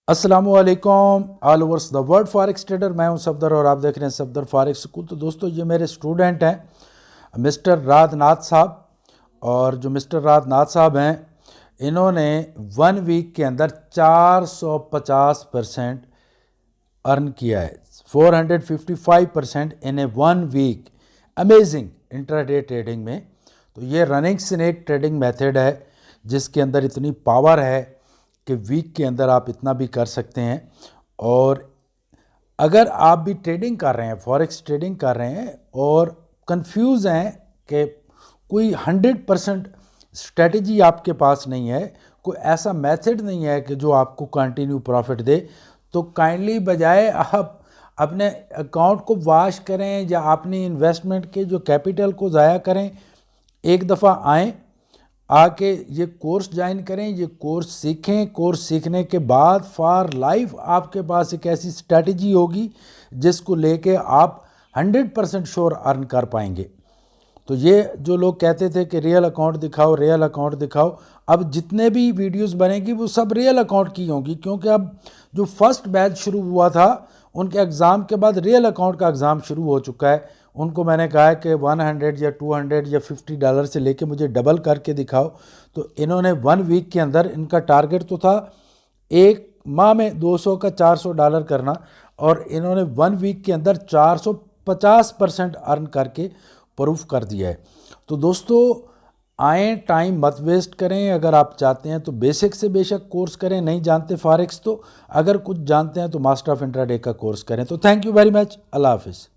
अस्सलामुअलैकुम all overs the world forex trader. मैं हूं सफदर और आप देख रहे हैं सफदर फॉरेक्स स्कूल। तो दोस्तों, ये मेरे स्टूडेंट हैं मिस्टर राजनाथ साहब। और जो मिस्टर राजनाथ साहब हैं, इन्होंने 1 वीक के अंदर 450% अर्न किया है। 455% इन ए 1 वीक। अमेजिंग इंट्राडे ट्रेडिंग में। तो ये रनिंग स्नेक ट्रेडिंग मेथड है जिसके अंदर इतनी पावर है कि वीक के अंदर आप इतना भी कर सकते हैं। और अगर आप भी ट्रेडिंग कर रहे हैं, फॉरेक्स ट्रेडिंग कर रहे हैं और कंफ्यूज हैं कि कोई 100% स्ट्रेटजी आपके पास नहीं है, कोई ऐसा मेथड नहीं है कि जो आपको कंटिन्यू प्रॉफिट दे, तो काइंडली बजाय आप अपने अकाउंट को वॉश करें या अपनी इन्वेस्टमेंट के जो कैपिटल को ज़ाया करें, एक दफ़ा आएँ, आके ये कोर्स ज्वाइन करें, ये कोर्स सीखें। कोर्स सीखने के बाद फॉर लाइफ आपके पास एक ऐसी स्ट्रैटेजी होगी जिसको लेके आप 100% श्योर अर्न कर पाएंगे। तो ये जो लोग कहते थे कि रियल अकाउंट दिखाओ, रियल अकाउंट दिखाओ, अब जितने भी वीडियोस बनेगी वो सब रियल अकाउंट की होंगी, क्योंकि अब जो फर्स्ट बैच शुरू हुआ था उनके एग्ज़ाम के बाद रियल अकाउंट का एग्ज़ाम शुरू हो चुका है। उनको मैंने कहा है कि 100 या 200 या $50 से लेके मुझे डबल करके दिखाओ। तो इन्होंने 1 वीक के अंदर, इनका टारगेट तो था एक माह में 200 का $400 करना, और इन्होंने 1 वीक के अंदर 450% अर्न करके प्रूफ कर दिया है। तो दोस्तों आएँ, टाइम मत वेस्ट करें। अगर आप चाहते हैं तो बेसिक से बेशक कोर्स करें, नहीं जानते फॉरेक्स तो, अगर कुछ जानते हैं तो मास्टर ऑफ इंट्राडे का कोर्स करें। तो थैंक यू वेरी मच। अल्लाह हाफिज़।